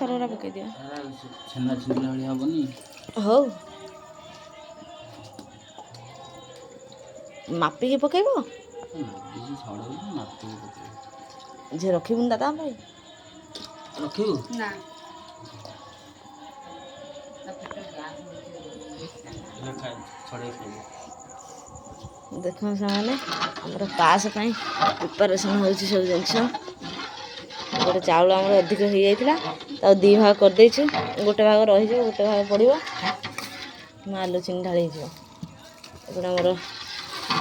ସରଗୁରା ପକେଇ ଦିଅ। ଛେନା ଛିଣ୍ଡିଲା ଭଳିଆ ହବନି। ହଉ ମାପିକି ପକେଇବ। ମାପିକି ଛଡ଼େଇବୁ ମାପିକି ପକେଇବୁ। ଝିଅ ରଖିବୁନି ଦାଦା ପାଇଁ? ରଖିବୁ ନା ଛଡ଼େଇ ଖାଇବୁ। ଦେଖ ସେମାନେ ଆମର ପାସ୍ ପାଇଁ ପ୍ରିପାରେସନ୍ ହେଉଛି ସବୁ ଜିନିଷ। ଗୋଟେ ଚାଉଳ ଆମର ଅଧିକ ହେଇଯାଇଥିଲା ତାକୁ 2 ଭାଗ କରିଦେଇଛୁ। ଗୋଟେ ଭାଗ ରହିଯିବ ଗୋଟେ ଭାଗ ପଡ଼ିବ। ମୁଁ ଆଲୁ ଚିନି ଢାଳି ହେଇଯିବ। ଏପଟେ ଆମର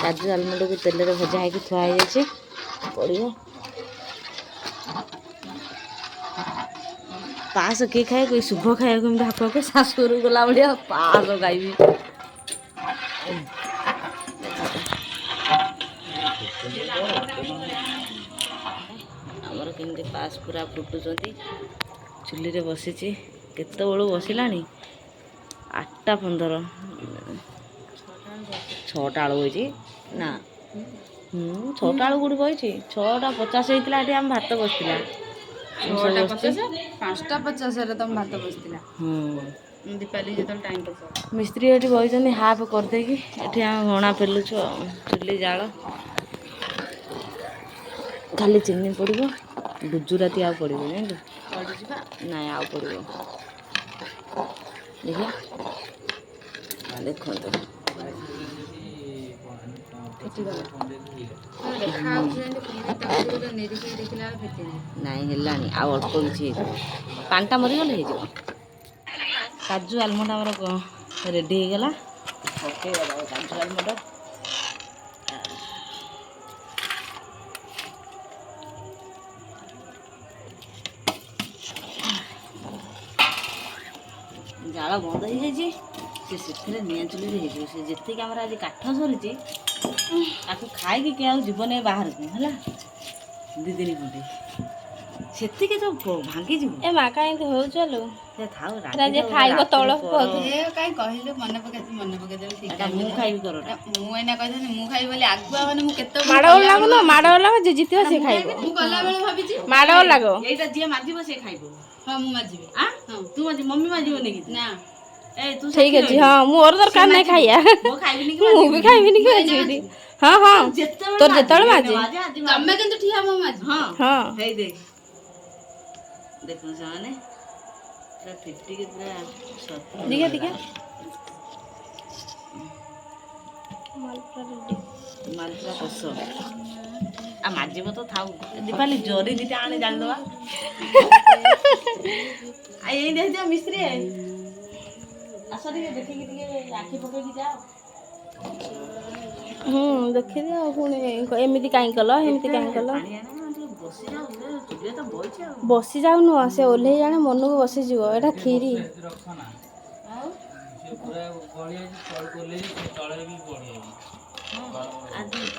କାଜୁ ଆଲମଣ୍ଡକୁ ତେଲରେ ଭଜା ହେଇକି ଥୁଆ ହେଇଯାଇଛି ପଡ଼ିବ। ପାସ୍ କିଏ ଖାଇବାକୁ ଶୁଭ ଖାଇବାକୁ ଏମିତି ହାକ ହାକ ଶାଶୁଘରୁ ଗଲା ଭଳିଆ ପାସ୍ ଖାଇବି। ଆମର କେମିତି ପାସ୍ ପୁରା ଫୁଟୁଛନ୍ତି। ଚୁଲିରେ ବସିଛି। କେତେବେଳୁ ବସିଲାଣି 8ଟା 15। 6ଟା ବେଳୁ ବଇଛି ନା 6ଟା ବେଳୁ କୋଉଠି ବଇଛି। 6ଟା 50 ହେଇଥିଲା ଏଠି ଆମ ଭାତ ବସିଥିଲା। 6ଟା 50 5ଟା 50ରେ ତମ ଭାତ ବସିଥିଲା। ଦୀପାଲି ଯେତେବେଳେ ଟାଇମ୍ ପଚାର ମିସ୍ତ୍ରୀ ଏଠି ବଇଛନ୍ତି ହାଫ୍ କରିଦେଇକି। ଏଠି ଆମେ ଘଣା ପେଲୁଛୁ ଆଉ। ଚୁଲି ଜାଳ ଖାଲି ଚିନି ପଡ଼ିବ। ଗୁଜୁରାତି ଆଉ ପଡ଼ିବ ଜାଣିଲୁ। ପଡ଼ିଯିବା ନାଇଁ ଆଉ ପଡ଼ିବ। ଦେଖିଆ ଦେଖନ୍ତୁ ଦେଖାଯାଉଛି ଯେମିତି ପୁରୀ ତରକାରୀ ନିରିଖି ଦେଖିଲା ବେଳେ ଫିଟିନି। ନାଇଁ ହେଲାଣି ଆଉ ଅଳ୍ପ କିଛି ହେଇଯିବ। ପାଣିଟା ମରିଗଲେ ହେଇଯିବ। କାଜୁ ଆଲମଣ୍ଡ ଆମର ରେଡ଼ି ହେଇଗଲା। ପକେଇବା କାଜୁ ଆଲମଣ୍ଡ। ଜାଳ ବନ୍ଦ ହେଇଯାଇଛି। ସେଥିରେ ନିଆଁ ଚୁଲିରେ ହେଇଯିବ। ସେ ଯେତିକି ଆମର ଆଜି କାଠ ସରିଛି ତାକୁ ଖାଇକି କିଏ ଆଉ ଯିବନି ବାହାରକୁ ହେଲା। 2 ଦିନ ଖଣ୍ଡେ ସେତିକି ତ ଭାଙ୍ଗିଯିବ। ଏ ମା କାହିଁ ଏମିତି ହଉଛ ଲୋ। ସେ ଥାଉ ରାଜି ଖାଇବ ତଳକୁ କାହିଁ କହିଲୁ ମନେ ପକେଇଦେବି ଠିକ୍ ଏଟା ମୁଁ ଖାଇବି ତରଟା। ମୁଁ ଏଇନା କହିଥାନ୍ତି ମୁଁ ଖାଇବି ବୋଲି ଆଗୁଆ ମାନେ ମୁଁ କେତେ ମାଡ଼ ଗୋଳ ଲାଗୁନ। ମାଡ଼ ଗୋଳ ଲାଗ ଯିଏ ଜିତିବ ସେ ଖାଇବ। ମୁଁ ଗଲାବେଳେ ଭାବିଛି ମାଡ଼ ଗୋଳ ଲାଗ। ଏଇଟା ଯିଏ ମାଜିବ ସେ ଖାଇବ। ହଁ ମୁଁ ମାଜିବି। ହଁ ତୁ ମାଜି ମମି ମାଜିବନି କି? ନା ଠିକ୍ ଅଛି। ହଁ ମୋର ଦରକାର ନାହିଁ ଖାଇବା। ମୁଁ ବି ଖାଇବିନି କି ମାଜିବିନି। ହଁ ହଁ ତୋର ଯେତେବେଳେ ମାଜି ତମେ କିନ୍ତୁ ଠିଆ ମୁଁ ମାଜି। ହଁ ହେଇ ଦେଖ ଦେଖୁନ ସେମାନେ ପୁରା ଫିଟିକି ପୁରା ଦେଖିଆ ଦେଖିଆ ମାଲପୁରା କଷ ଆଉ ମାଜିବ ତ ଥାଉ। ଦୀପାଲି ଜରି 2ଟା ଆଣେ ଜାଣିଦବା। ଆଉ ଏଇ ଦେଖିଦିଅ ମିସ୍ତ୍ରୀ ଆସ ଟିକେ ଦେଖିକି ଟିକେ ଆଖି ପକେଇକି ଯାଅ। ଦେଖିଦିଅ ଆଉ ପୁଣି ଏମିତି କାହିଁ କଲ ଏମିତି କାହିଁ କଲ। ବସି ଯାଉ ନୁହଁ ସେ ଓହ୍ଲେଇ ଜାଣେ ମନକୁ ବସିଯିବ। ଏଇଟା କ୍ଷୀରି।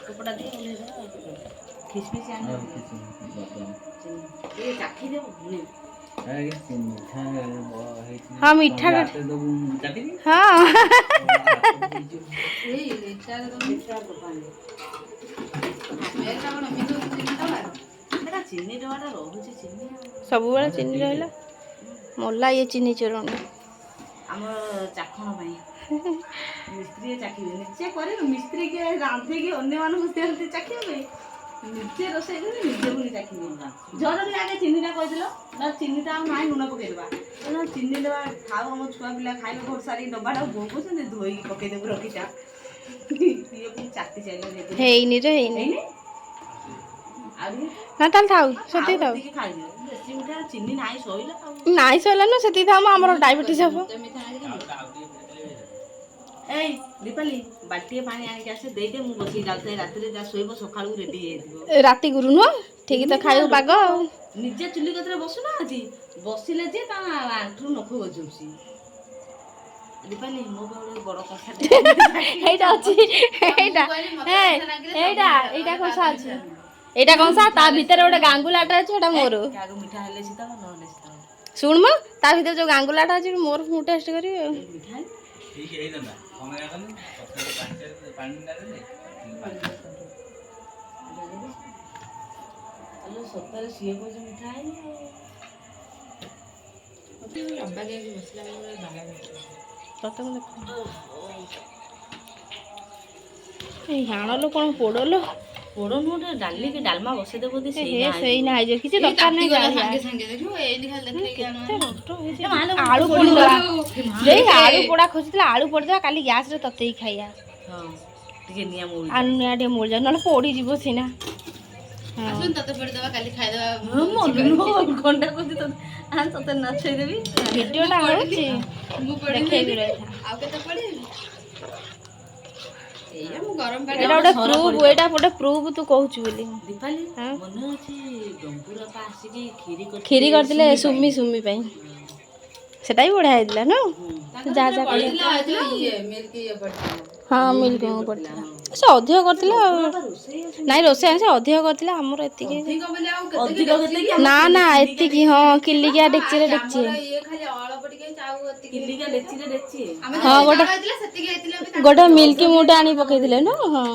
କପଡ଼ା দিয়ে ଖିସମିସ ଆଣିବ ଟିକେ ଚାଖିଦେବ। ହଁ ମିଠା ହଁ ଚିନି ଡବାଟା ରହୁଛି ଚିନି ସବୁବେଳେ ଚିନି ରହିଲା ମଲା ଇଏ ଚିନି ଚୋରଣୀ ଆମର ଚାଖଣ ପାଇଁ। ମିସ୍ତ୍ରୀ ଚାଖିବେ ନିଜେ କରିବେ। ମିସ୍ତ୍ରୀ କିଏ ରାନ୍ଧିକି ଅନ୍ୟମାନଙ୍କୁ ଦିଅନ୍ତି ଚାଖିବା ପାଇଁ। ନିଜେ ରୋଷେଇ କରି ନିଜେ ପୁଣି ଚାଖିବେ। ଜରୁରୀ ଆଗେ ଚିନିଟା କହିଥିଲ ନା ଚିନିଟା ଆଉ ନାହିଁ ଲୁଣ ପକେଇଦବା। ଚିନି ଦେବା ଖାଉ ଆମ ଛୁଆ ପିଲା ଖାଇବେ ଭୋଟ ସାରିକି ଡବାଟା ବୋଉ କହୁଛନ୍ତି ଧୋଇକି ପକେଇଦେବୁ ରଖିଥା। ହେଇନି ରେ ହେଇନି ନା ତାହେଲେ ଥାଉ ସେତିକି ଥାଉ। ନାଇଁ ସଇଲା ନା ସେତିକି ଥାଉ। ଆମର ଡାଇବେଟିସ୍ ହବ। ଏଇ ଦୀପାଲି ବାଲ୍ଟିଏ ପାଣି ଆଣିକି ଆସେ ଦେଇଦେ। ମୁଁ ବସିକି ଯାଉଥାଏ ରାତିରେ ଯାହା ଶୋଇବ ସକାଳକୁ ରେଡି ହେଇଯାଇଥିବ। ରାତି ଗୁରୁ ନୁହଁ ଠିକ ତ ଖାଇବୁ ପାଗ ଆଉ। ନିଜେ ଚୁଲି କତିରେ ବସୁନାହାନ୍ତି ବସିଲେ ଯେ ତା ଆଣ୍ଠୁ ନଖ ବଜଉଛି। ଦୀପାଲି ମୋ ପାଇଁ ବଡ କଂସା ଏଇଟା ଅଛି। ଏଇଟା କଂସା ଅଛି। ଏଇଟା କଂସା ତା ଭିତରେ ଗୋଟେ ଗାଙ୍ଗୁଲାଟା ଅଛି। ସେଟା ମୋର। ମିଠା ହେଲେ ଶୀତଳ ନହେଲେ ଶୀତଳ। ଶୁଣ ମ ତା ଭିତରେ ଯୋଉ ଗାଙ୍ଗୁଲାଟା ଅଛି ମୋର ମୁଁ ଟେଷ୍ଟ କରିବି ଆଉ। ସତରେ ସିଏ କହୁଛି ମିଠା ହେଇନି ଆଉ। ତତେ ମୁଁ ଏଇ ହାଣଲୋ କ'ଣ ପୋଡ଼ଲୋ ପୋଡ଼ ନୁହଁ ଟିକେ ଡାଲି କି ଡାଲମା ବସେଇଦେବ ଯଦି ହେ ସେଇନା ହେଇଯିବ କିଛି ଦରକାର ନାହିଁ ସାଙ୍ଗେ ସାଙ୍ଗେ ଦେଖିବୁ ଏଇନି ଖାଲି ଦେଖେଇକି କେତେ ନଷ୍ଟ ହେଇଛି ଆଳୁ ପୋଡ଼ିଦେବା ଦେଇ ଆଳୁ ପୋଡ଼ା ଖୋଜିଥିଲା ଆଳୁ ପୋଡ଼ିଦେବା କାଲି ଗ୍ୟାସ୍ରେ ତତେଇ ଖାଇବା ହଁ ଟିକେ ନିଆଁ ମଉଳି ନିଆଁ ଟିକେ ମୋଳିଯିବ ନହେଲେ ପୋଡ଼ିଯିବ ସିନା ଆସୁନ ତତେ ପୋଡ଼ିଦେବା କାଲି ଖାଇଦେବା ଘଣ୍ଟା କହୁଛି ତତେ ନଛେଇଦେବି ଭିଡ଼ିଓଟା ହେଉଛି ମୁଁ ଦେଖେଇବି ରହିଥା ଆଉ କେତେ ପଡ଼ିବି ଏଇଆ ମୁଁ ଗରମ ପାଣି ଏଇଟା ଗୋଟେ ପ୍ରୁଫ୍ ଏଇଟା ଗୋଟେ ପ୍ରୁଫ୍ ତୁ କହୁଛୁ ବୋଲି ଦୀପାଲି ମନେ ଅଛି ଡମ୍ପୁର ବାପା ଆସିକି କ୍ଷୀରି କରିଥିଲେ ସୁମି ପାଇଁ ସେଟା ବି ବଢ଼ିଆ ହେଇଥିଲା ନା ଯାହା ଯାହା ହଁ ମିଲ୍କ ପଡ଼ିଥିଲା ସେ ଅଧିକ କରିଥିଲା ଆଉ ନାଇଁ ରୋଷେଇ ସେ ଅଧିକ କରିଥିଲା ଆମର ଏତିକି ନା ନା ଏତିକି ହଁ କିଲିକିଆ ଡେକ୍ଚିରେ ଡେକ୍ଚି ହଁ ଗୋଟେ ମିଲ୍କି ମୁଟେ ଆଣି ପକେଇଥିଲେ ନା ହଁ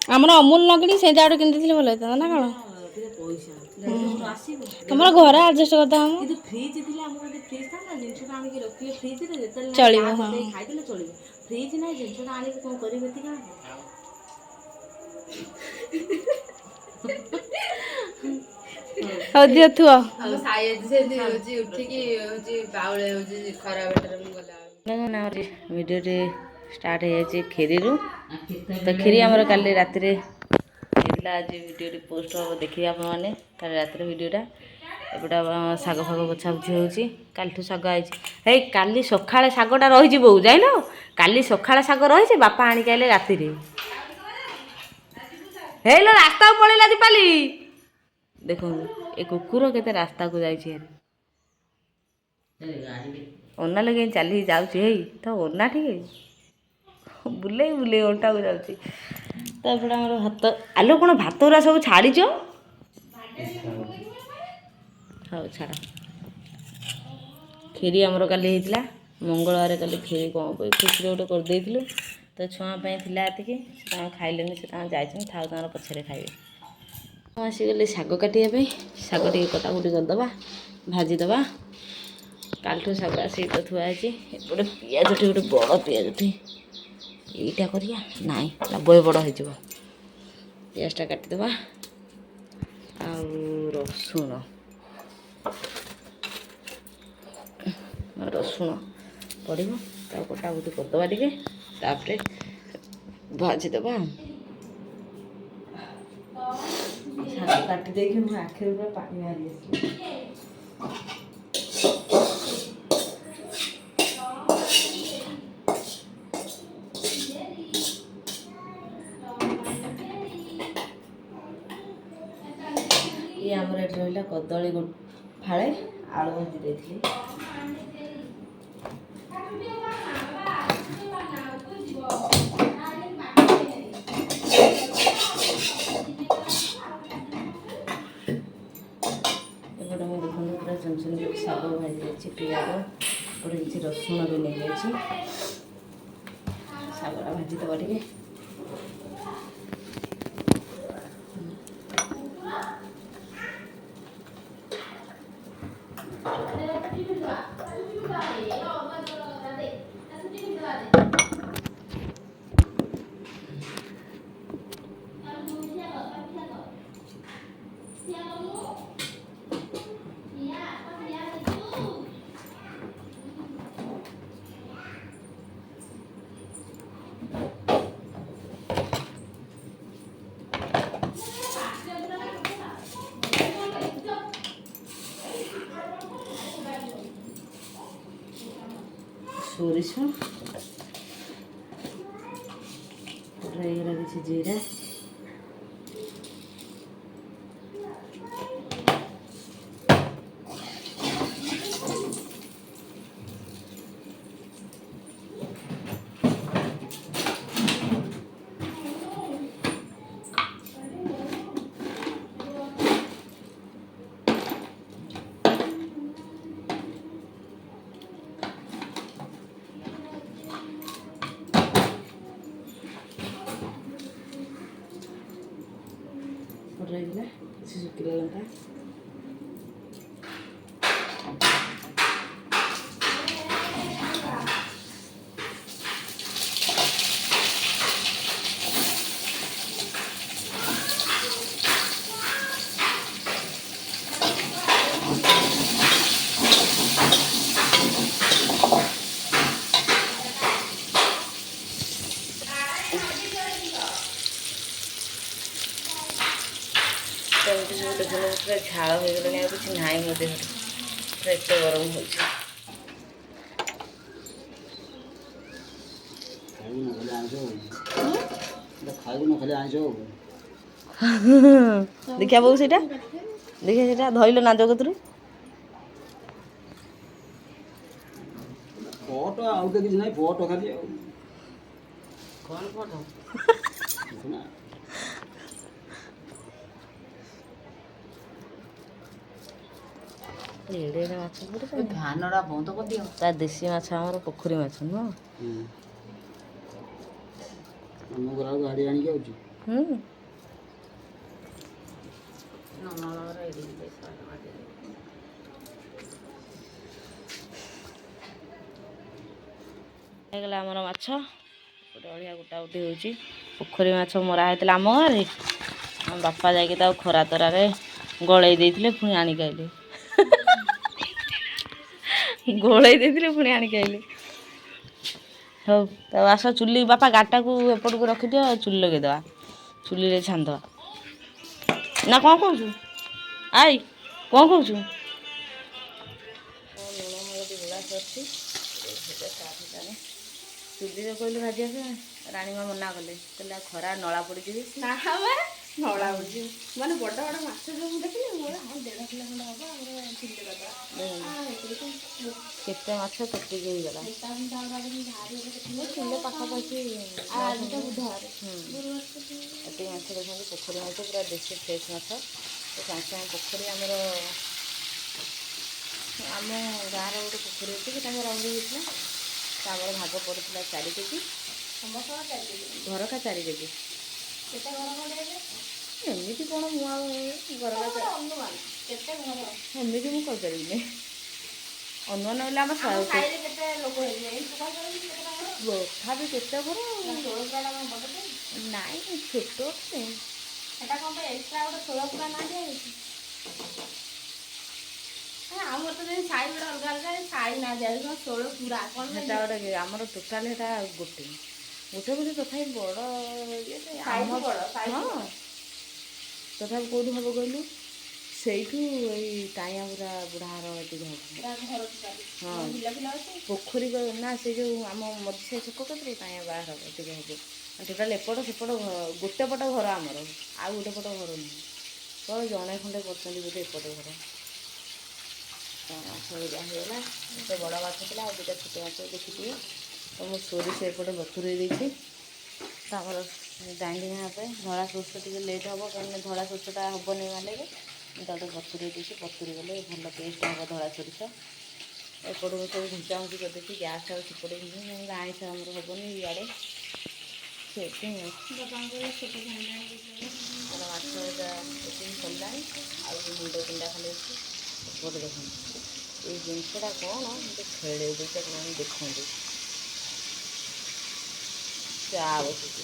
ଆମର ଅମୁଲ ନକିଣି ସେଟା ଗୋଟେ କିଣିଦେଇଥିଲେ ଭଲ ହେଇଥାନ୍ତା ନା କ'ଣ ତମର ଘରେ ଆଡଜଷ୍ଟ କରିଦେବା ଆମ ଚଳିବ ହଁ ଫ୍ରିଜ୍ ନାହିଁ ଜିନିଷଟା ଆଣିକି କ'ଣ କରିବେ ଏତିକି ହଉ ଦିଅ ଥୁଅ ଭିଡ଼ିଓଟି ଷ୍ଟାର୍ଟ ହେଇଯାଇଛି କ୍ଷୀରିରୁ ତ କ୍ଷୀରି ଆମର କାଲି ରାତିରେ ହେଇଥିଲା ଆଜି ଭିଡ଼ିଓଟି ପୋଷ୍ଟ ହେବ ଦେଖିବେ ଆପଣମାନେ କାଲି ରାତିର ଭିଡ଼ିଓଟା ଏପଟେ ଶାଗ ଫାଗ ବଛାବୁଛି ହେଉଛି କାଲିଠୁ ଶାଗ ଆଇଛି ହେଇ କାଲି ସକାଳେ ଶାଗଟା ରହିଛି ବୋଉ ଯାଇନ କାଲି ସକାଳେ ଶାଗ ରହିଛି ବାପା ଆଣିକି ଆଇଲେ ରାତିରେ ହେଇଲୋ ରାସ୍ତାକୁ ପଳେଇଲା ଦୀପାଲି ଦେଖନ୍ତୁ ଏ କୁକୁର କେତେ ରାସ୍ତାକୁ ଯାଇଛି ଓନା ଲଗେଇ ଚାଲିକି ଯାଉଛି ହେଇ ତ ଓନା ଟିକେ ବୁଲେଇ ବୁଲେଇ ଅଣ୍ଟାକୁ ଯାଉଛି ତାପରେ ଆମର ଭାତ ଆଲୋ କ'ଣ ଭାତ ଗୁରା ସବୁ ଛାଡ଼ିଛ ହଉ ଛାଡ଼ କ୍ଷୀରି ଆମର କାଲି ହେଇଥିଲା ମଙ୍ଗଳବାର କାଲି କ୍ଷୀରି କ'ଣ ଖୁସିରେ ଗୋଟେ କରିଦେଇଥିଲୁ ତ ଛୁଆ ପାଇଁ ଥିଲା ଏତିକି ସେ ତାଙ୍କର ଖାଇଲେନି ସେ ତାଙ୍କର ଯାଇଛନ୍ତି ଥାଉ ତାଙ୍କର ପଛରେ ଖାଇବେ ମୁଁ ଆସିଗଲି ଶାଗ କାଟିବା ପାଇଁ ଶାଗ ଟିକେ କଟାକୁଟି କରିଦେବା ଭାଜିଦେବା କାଲିଠୁ ଶାଗ ଆସିକି ତ ଥୁଆ ହେଇଛି ଏପଟେ ପିଆଜଟି ଗୋଟେ ବଡ଼ ପିଆଜଟି ଏଇଟା କରିବା ନାଇଁ ବଏ ବଡ଼ ହେଇଯିବ ପିଆଜଟା କାଟିଦେବା ଆଉ ରସୁଣ ପଡ଼ିବ ତାକୁ କଟାକୁଟି କରିଦେବା ଟିକେ ତାପରେ ଭାଜିଦେବା ଶାଗ କାଟି ଦେଇକି ମୋ ଆଖିରୁ ପୁରା ପାଣି ବାହାରି ଆସିଲା ଇଏ ଆମର ଏଠି ରହିଲା କଦଳୀ ଫାଳେ ଆଳୁ ଭାଜି ଦେଇଥିଲି ଏପଟେ ମୁଁ ଦେଖନ୍ତୁ ପୁରା ଚୁନଚୁନ କରି ଶାଗ ଭାଜି ଦେଇଛି ପିଆଜ ଏପଟେ କିଛି ରସୁଣ ବି ନେଇଯାଇଛି ଶାଗଟା ଭାଜିଦେବା ଟିକେ ସୋରିଷ ହେଇଗଲା କିଛି ଜିରା ରହିଲା କିଛି ଶୁଖିଲା ଲଙ୍କା ଦେଖୁନ ପୁରା ଝାଳ ହେଇଗଲାଣି, ଆଉ କିଛି ନାହିଁ ମୋ ଦେହରେ, ପୁରା ଏତେ ଗରମ ହେଉଛି। ଦେଖିଆ ବୋଉ ସେଇଟା, ଦେଖିଆ ସେଇଟା ଧଇଲ ନାଜ କତରୁ। ଫଟୋ ଆଉ ତ କିଛି ନାହିଁ, ଫଟୋ ଖାଲି ଆଉ କ'ଣ ଫଟୋ? ଏଡ଼େ ଏଡ଼େ ମାଛ ପଡ଼ୁଛନ୍ତି। ଫ୍ୟାନଟା ବନ୍ଦ କରିଦିଅ। ତା ଦେଶୀ ମାଛ ଆମର ପୋଖରୀ ମାଛ ନୁହଁ। ଆମ ଘର ଗାଡ଼ି ଆଣିକି ଆଉଛି। ହେଇଗଲା ଆମର ମାଛ, ଗୋଟେ ଅଳିଆ ଗୋଟା ଗୋଟି ହେଉଛି। ପୋଖରୀ ମାଛ ମରା ହେଇଥିଲା ଆମ ଗାଁରେ, ଆମ ବାପା ଯାଇକି ତାକୁ ଖରା ତରାରେ ଗଳେଇ ଦେଇଥିଲେ, ପୁଣି ଆଣିକି ଆଇଲେ। ଗୋଳେଇ ଦେଇଥିଲେ ପୁଣି ଆଣିକି ଆଇଲେ। ହଉ ତାକୁ ଆସ ଚୁଲି, ବାପା ଗାଟାକୁ ଏପଟକୁ ରଖିଦିଅ, ଚୁଲି ଲଗେଇଦେବା, ଚୁଲିରେ ଛାଣିଦେବା। ନା କ'ଣ କହୁଛୁ? ଆଇ କ'ଣ କହୁଛୁ? ଲୁଣ ହଳଦୀ ଗୁଳା ଅଛି, ଚୁଲିରେ କହିଲେ ଭାଜିବା ପାଇଁ, ରାଣୀମା ମନା କଲେ, କହିଲେ ଆଉ ଖରା ନଳା ପଡ଼ିଯିବି। ନା ନଳା ପଡ଼ିଯିବ, ମାନେ ବଡ଼ ବଡ଼ ମାଛ ସବୁ ଦେଖିଲେ ମୋର 1.5 କିଲୋ ଖଣ୍ଡେ ହବ, ଆମର ଚୁଲି କରିଦେବା। କେତେ ମାଛ କଟିକି ହେଇଗଲା। କିଲୋ ପାଖାପାଖି। ଆଜି ତ ବୁଧବାର, ଏତିକି ମାଛ ଦେଖନ୍ତୁ, ପୋଖରୀ ମାଛ ପୁରା ଦେଶୀ ଫ୍ରେଶ୍ ମାଛ। ସାଙ୍ଗେ ସାଙ୍ଗେ ପୋଖରୀ ଆମର, ଆମ ଗାଁର ଗୋଟେ ପୋଖରୀ ଅଛି, ସେ ତାଙ୍କର ରଙ୍ଗି ହେଇଥିଲା, ଆମର ଭାଗ ପଡ଼ିଥିଲା 4 କେଜି, ସମସ୍ତଙ୍କର 4 କେଜି, ଘରକା 4 କେଜି। କେତେ ଘର ଖଣ୍ଡେ ହେବେ? ଏମିତି କ'ଣ ମୁଁ ଆଉ ଘରକା ଅନୁମାନ କେତେ ଘର ଏମିତି ମୁଁ କହିପାରିବିନି, ଅନୁମାନ ହେଲେ ଆମ ସାହିରେ କେତେ ଲୋକ ହେଇଯିବେ, ତଥାପି କେତେ ଘର ନାଇଁ, ଛୋଟ ସେଟା କ'ଣ ପାଇଁ ଏକ୍ସଟ୍ରା ଗୋଟେ 16 ପୁରା ନା ଦିଆଯାଇଛି? ଆମର ତ ଯେମିତି ସାହି ଗୋଟେ ଅଲଗା ଅଲଗା, ସାହି ନା ଦିଆଯାଇଛି 16 ପୁରା। କ'ଣ ସେଟା ଗୋଟେ ଆମର ଟୋଟାଲ ସେଟା ଗୋଟେ ଗୋଟେ ତଥାପି ବଡ଼ ଇଏ ସାଇଜ୍ ବଡ଼, ହଁ, ତଥାପି କେଉଁଠୁ ହେବ କହିଲୁ? ସେଇଠୁ ଏଇ ଟାଇଆ ପୁରା ବୁଢ଼ାର ଏତିକି ହେବ। ହଁ, ପୋଖରୀ ନା, ସେ ଯେଉଁ ଆମ ମଝି ଛକ କତିରେ ଟାଇଆ ବାହାର ଏତିକି ହେବ। ଟୋଟାଲ ଏପଟ ସେପଟ ଗୋଟେ ପଟ ଘର ଆମର, ଆଉ ଗୋଟେ ପଟ ଘର ନୁହେଁ, ତ ଜଣେ ଖଣ୍ଡେ କରୁଛନ୍ତି ବୋଧେ ଏପଟ ଘର। ମାଛ ହେଇଗଲା, ଗୋଟେ ବଡ଼ ମାଛ ଥିଲା, ଆଉ ଦୁଇଟା ଛୋଟ ମାଛ ଦେଖିଥିବେ। ତ ମୁଁ ସୋରିଷ ଏପଟେ ବତୁରେଇ ଦେଇଛି, ତାପରେ ଗ୍ରାଇଣ୍ଡିଙ୍ଗ ହେବା ପାଇଁ। ଧଳା ସୋରିଷ ଟିକେ ଲେଟ୍ ହେବ, କାହିଁକିନା ଧଳା ସୋରିଷଟା ହେବନି ମାଲେକେ, ମୁଁ ତାକୁ ବତୁରେଇ ଦେଇଛି, ବତୁରି ଗଲେ ଭଲ ଟେଷ୍ଟ ହେବ ଧଳା ସୋରିଷ। ଏପଟକୁ ସବୁ ଘୁଞ୍ଚାଘୁଞ୍ଚି କରିଦେଇଛି, ଗ୍ୟାସ୍ ଆଉ ସେପଟେ ଘୁଞ୍ଚି, ଆଇଁଷ ଆମର ହେବନି ଇଆଡ଼େ, ସେଥିପାଇଁ ମାଛ ଏଇଟା ଏତିକି ସରିଲାଣି, ଆଉ ମୁଣ୍ଡ ପିଣ୍ଡା ଖାଲି ଅଛି। ଏପଟେ ଦେଖନ୍ତୁ, ଏଇ ଜିନିଷଟା କ'ଣ ମୋତେ ଖେଳେଇ ଦେଇଛି, ଆପଣମାନେ ଦେଖନ୍ତୁ। ଚା ବସୁଛି,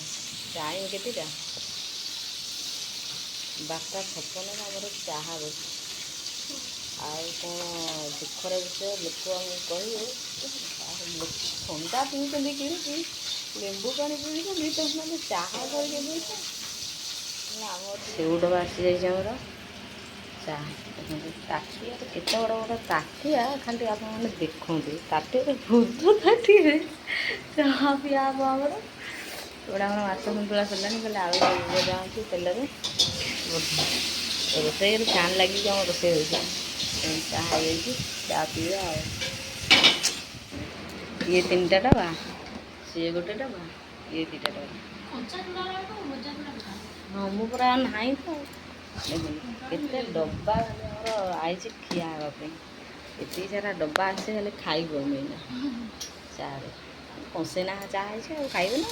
ଟାଇମ୍ କେତେଟା? 12:56 ଆମର ଚାହା ବସୁଛି। ଆଉ କ'ଣ ଦୁଃଖର ବିଷୟ, ଲୋକ ଆମକୁ କହିବେ ଥଣ୍ଡା ପିଉଛନ୍ତି କିଣିକି, ଲେମ୍ବୁ ପାଣି ପିଉଛନ୍ତି, ତ ମାନେ ଚାହା କରିକି ପିଉଛ। ଆମର ସେଉ ଡବା ଆସିଯାଇଛି ଆମର, ଚା ଦେଖନ୍ତୁ, ତାଟିଆରେ କେତେ ବଡ଼ ବଡ଼ ତାଟିଆ, ଖାଲି ଆପଣମାନେ ଦେଖନ୍ତୁ, ତାଟିଆରେ ଭୋଜ ତାଟିଆରେ ଚାହା ପିଆ ହେବ ଆମର। ଏଗୁଡ଼ା ଆମର ମାଛ ସନ୍ତୁଳା ସରିଲାଣି, କହିଲେ ଆଳୁ ଭଜା ହେଉଛି ତେଲରେ, ରୋଷେଇରେ ଫ୍ୟାନ୍ ଲାଗିକି ଆମ ରୋଷେଇ ହେଉଛି। ଚାହା ହେଇଯାଇଛି, ଚା ପିଇବା ଆଉ। ଇଏ 3ଟା ଡବା, ସିଏ ଗୋଟେ ଡବା, ଇଏ 2ଟା ଡବା। ହଁ, ମୁଁ ପୁରା ନାହିଁ ତ, ଦେଖନ୍ତୁ କେତେ ଡବା ଆମର ଆଇଛି ଖିଆ ହେବା ପାଇଁ। ଏତିକି ସାରା ଡବା ଆସିଛି, ହେଲେ ଖାଇବନି ନା ଚାରେ, କଂସେଇ ନା ଚାହା ହେଇଛି, ଆଉ ଖାଇବେ ନା।